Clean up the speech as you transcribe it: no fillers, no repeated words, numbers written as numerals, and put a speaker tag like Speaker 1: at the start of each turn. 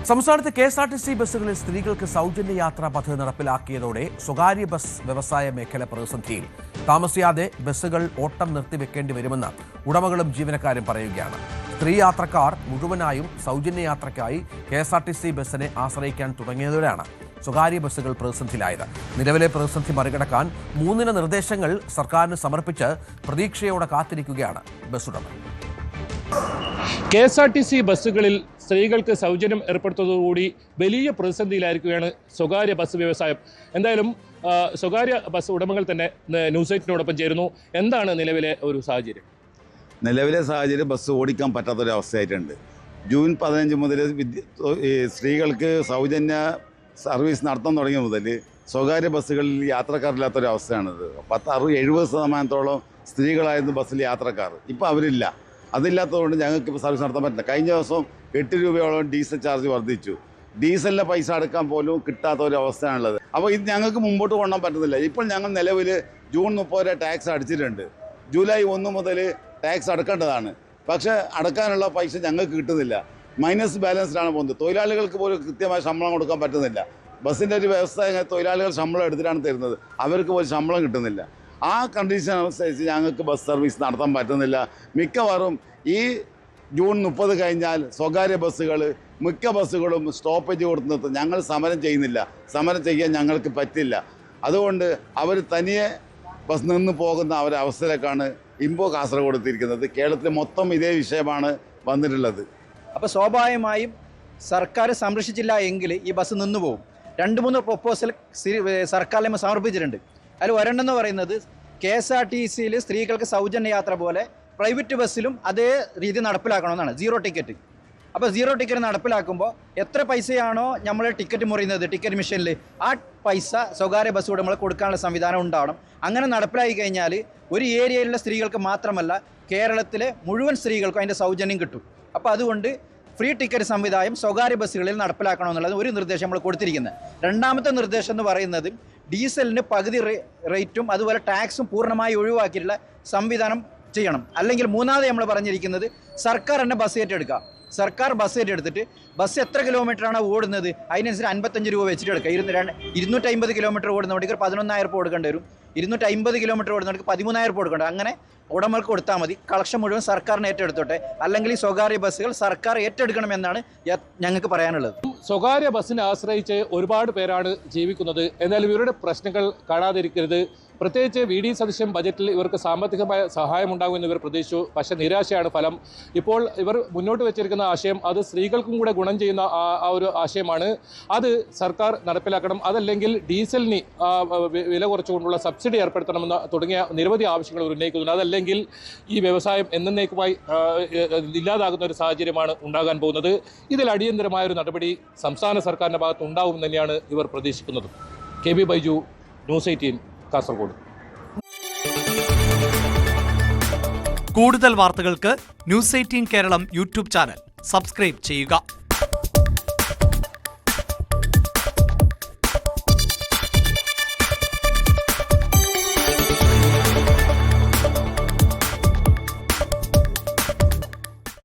Speaker 1: സംസ്ഥാനത്ത് കെഎസ്ആർടിസി ബസ്സുകളിൽ സ്ത്രീകൾക്ക് സൗജന്യ യാത്രാ പദ്ധതി നടപ്പിലാക്കിയതോടെ സ്വകാര്യ ബസ് വ്യവസായ മേഖല പ്രതിസന്ധിയിൽ. താമസിയാതെ ബസ്സുകൾ ഓട്ടം നിർത്തിവെക്കേണ്ടി വരുമെന്ന് ഉടമകളും ജീവനക്കാരും പറയുകയാണ്. സ്ത്രീ യാത്രക്കാർ മുഴുവനായും സൗജന്യ യാത്രയ്ക്കായി കെഎസ്ആർടിസി ബസ്സിനെ ആശ്രയിക്കാൻ തുടങ്ങിയതോടെയാണ് സ്വകാര്യ ബസ്സുകൾ പ്രതിസന്ധിയിലായത്. നിലവിലെ പ്രതിസന്ധി മറികടക്കാൻ 3 നിർദ്ദേശങ്ങൾ സർക്കാരിന് സമർപ്പിച്ച് പ്രതീക്ഷയോടെ കാത്തിരിക്കുകയാണ് ബസ് ഉടമകൾ.
Speaker 2: കെഎസ്ആർടിസി ബസ്സുകളിൽ സ്ത്രീകൾക്ക് സൗജന്യം ഏർപ്പെടുത്തുന്നതോടുകൂടി വലിയ പ്രതിസന്ധിയിലായിരിക്കുകയാണ് സ്വകാര്യ ബസ് വ്യവസായം. എന്തായാലും സ്വകാര്യ ബസ് ഉടമകൾ തന്നെ ന്യൂസ് 8നോടൊപ്പം ചേരുന്നു. എന്താണ് നിലവിലെ ഒരു സാഹചര്യം?
Speaker 3: നിലവിലെ സാഹചര്യം ബസ് ഓടിക്കാൻ പറ്റാത്തൊരവസ്ഥയായിട്ടുണ്ട്. ജൂൺ 15 മുതൽ സ്ത്രീകൾക്ക് സൗജന്യ സർവീസ് നടത്താൻ തുടങ്ങിയ മുതൽ സ്വകാര്യ ബസ്സുകളിൽ യാത്രക്കാരില്ലാത്തൊരവസ്ഥയാണിത്. 70% സ്ത്രീകളായിരുന്നു ബസ്സിൽ യാത്രക്കാർ. ഇപ്പോൾ അവരില്ല. അതില്ലാത്തതുകൊണ്ട് ഞങ്ങൾക്ക് ഇപ്പോൾ സർവീസ് നടത്താൻ പറ്റില്ല. കഴിഞ്ഞ ദിവസം 8 രൂപയോളം ഡീസൽ ചാർജ് വർദ്ധിച്ചു. ഡീസലിൻ്റെ പൈസ അടക്കാൻ പോലും കിട്ടാത്ത ഒരു അവസ്ഥയാണുള്ളത്. അപ്പോൾ ഇത് ഞങ്ങൾക്ക് മുമ്പോട്ട് കൊണ്ടുപോകാൻ പറ്റുന്നില്ല. ഇപ്പോൾ ഞങ്ങൾ നിലവിൽ ജൂൺ 30 വരെ ടാക്സ് അടിച്ചിട്ടുണ്ട്. ജൂലൈ 1 മുതൽ ടാക്സ് അടക്കേണ്ടതാണ്. പക്ഷേ അടക്കാനുള്ള പൈസ ഞങ്ങൾക്ക് കിട്ടുന്നില്ല. മൈനസ് ബാലൻസിലാണ് പോകുന്നത്. തൊഴിലാളികൾക്ക് പോലും കൃത്യമായ ശമ്പളം കൊടുക്കാൻ പറ്റുന്നില്ല. ബസ്സിൻ്റെ ഒരു വ്യവസ്ഥ തൊഴിലാളികൾ ശമ്പളം എടുത്തിട്ടാണ് തരുന്നത്. അവർക്ക് പോലും ശമ്പളം കിട്ടുന്നില്ല. ആ കണ്ടീഷൻ അനുസരിച്ച് ഞങ്ങൾക്ക് ബസ് സർവീസ് നടത്താൻ പറ്റുന്നില്ല. മിക്കവാറും ഈ ജൂൺ 30 കഴിഞ്ഞാൽ സ്വകാര്യ ബസ്സുകൾ മിക്ക ബസ്സുകളും സ്റ്റോപ്പേജ് കൊടുത്ത് നിർത്തും. ഞങ്ങൾ സമരം ചെയ്യുന്നില്ല. സമരം ചെയ്യാൻ ഞങ്ങൾക്ക് പറ്റില്ല. അതുകൊണ്ട് അവർ തനിയെ ബസ് നിന്ന് പോകുന്ന ഒരവസ്ഥയിലേക്കാണ് ഇമ്പോ കാസർഗോഡ് എത്തിയിരിക്കുന്നത്. കേരളത്തിൽ മൊത്തം ഇതേ വിഷയമാണ് വന്നിട്ടുള്ളത്.
Speaker 4: അപ്പോൾ സ്വാഭാവികമായും സർക്കാർ സംരക്ഷിച്ചില്ല എങ്കിൽ ഈ ബസ് നിന്നു പോകും. 2-3 പ്രൊപ്പോസൽ സർക്കാരിൽ സമർപ്പിച്ചിട്ടുണ്ട്. അതിൽ ഒരെണ്ണമെന്ന് പറയുന്നത് KSRTCയിൽ സ്ത്രീകൾക്ക് സൗജന്യ യാത്ര പോലെ പ്രൈവറ്റ് ബസ്സിലും അതേ രീതി നടപ്പിലാക്കണമെന്നാണ്. 0 ടിക്കറ്റ്. അപ്പോൾ 0 ടിക്കറ്റ് നടപ്പിലാക്കുമ്പോൾ എത്ര പൈസയാണോ നമ്മൾ ടിക്കറ്റ് മുറിയുന്നത് ടിക്കറ്റ് മെഷീനിൽ, ആ പൈസ സ്വകാര്യ ബസ് ഉടമകൾ കൊടുക്കാനുള്ള സംവിധാനം ഉണ്ടാവണം. അങ്ങനെ നടപ്പിലാക്കി കഴിഞ്ഞാൽ ഒരു ഏരിയയിലുള്ള സ്ത്രീകൾക്ക് മാത്രമല്ല കേരളത്തിലെ മുഴുവൻ സ്ത്രീകൾക്കും അതിൻ്റെ സൗജന്യം കിട്ടും. അപ്പോൾ അതുകൊണ്ട് ഫ്രീ ടിക്കറ്റ് സംവിധാനം സ്വകാര്യ ബസ്സുകളിൽ നടപ്പിലാക്കണമെന്നുള്ളത് ഒരു നിർദ്ദേശം നമ്മൾ കൊടുത്തിരിക്കുന്നത്. രണ്ടാമത്തെ നിർദ്ദേശം എന്ന് പറയുന്നത് ഡീസലിന് പകുതി റേറ്റും അതുപോലെ ടാക്സും പൂർണ്ണമായി ഒഴിവാക്കിയിട്ടുള്ള സംവിധാനം ചെയ്യണം. അല്ലെങ്കിൽ മൂന്നാമത് നമ്മൾ പറഞ്ഞിരിക്കുന്നത് സർക്കാർ തന്നെ ബസ് ഏറ്റെടുക്കുക. സർക്കാർ ബസ് ഏറ്റെടുത്തിട്ട് ബസ് എത്ര കിലോമീറ്ററാണ് ഓടുന്നത് അതിനനുസരിച്ച് 55 രൂപ വെച്ചിട്ട് എടുക്കുക. 250 കിലോമീറ്റർ ഓടുന്നവർക്ക് 11,000 രൂപ കൊടുക്കേണ്ടി വരും. 250 കിലോമീറ്റർ ഓടുന്നവർക്ക് 13,000 രൂപ കൊടുക്കേണ്ടി വരും. അങ്ങനെ ഉടമകൾക്ക് കൊടുത്താൽ മതി. കളക്ഷൻ മുഴുവൻ സർക്കാരിന് ഏറ്റെടുത്തോട്ടെ. അല്ലെങ്കിൽ ഈ സ്വകാര്യ ബസ്സുകൾ സർക്കാർ ഏറ്റെടുക്കണമെന്നാണ് ഞങ്ങൾക്ക് പറയാനുള്ളത്.
Speaker 2: സ്വകാര്യ ബസ്സിനെ ആശ്രയിച്ച് ഒരുപാട് പേരാണ് ജീവിക്കുന്നത്. എന്നാൽ ഇവരുടെ പ്രശ്നങ്ങൾ കാണാതിരിക്കരുത്. പ്രത്യേകിച്ച് VD സതീശൻ ബജറ്റിൽ ഇവർക്ക് സാമ്പത്തികമായ സഹായം ഉണ്ടാകുമെന്ന് ഇവർ പ്രതീക്ഷിച്ചു. പക്ഷേ നിരാശയാണ് ഫലം. ഇപ്പോൾ ഇവർ മുന്നോട്ട് വെച്ചിരിക്കുന്ന ആശയം അത് സ്ത്രീകൾക്കും കൂടെ ഗുണം ചെയ്യുന്ന ആ ഒരു ആശയമാണ്. അത് സർക്കാർ നടപ്പിലാക്കണം. അതല്ലെങ്കിൽ ഡീസലിന് വില കുറച്ചുകൊണ്ടുള്ള സബ്സിഡി ഏർപ്പെടുത്തണമെന്ന് തുടങ്ങിയ നിരവധി ആവശ്യങ്ങൾ ഉന്നയിക്കുന്നുണ്ട്. അതല്ലെങ്കിൽ ഈ വ്യവസായം എന്നേക്കുമായി ഇല്ലാതാകുന്ന ഒരു സാഹചര്യമാണ് ഉണ്ടാകാൻ പോകുന്നത്. ഇതിൽ അടിയന്തരമായ ഒരു നടപടി സംസ്ഥാന സർക്കാരിൻ്റെ ഭാഗത്ത് ഉണ്ടാവുമെന്ന് തന്നെയാണ് ഇവർ പ്രതീക്ഷിക്കുന്നത്. KB Baiju, news 18 Kasaragod.
Speaker 5: കൂടുതൽ വാർത്തകൾക്ക് news 18 Keralam YouTube channel subscribe ചെയ്യുക.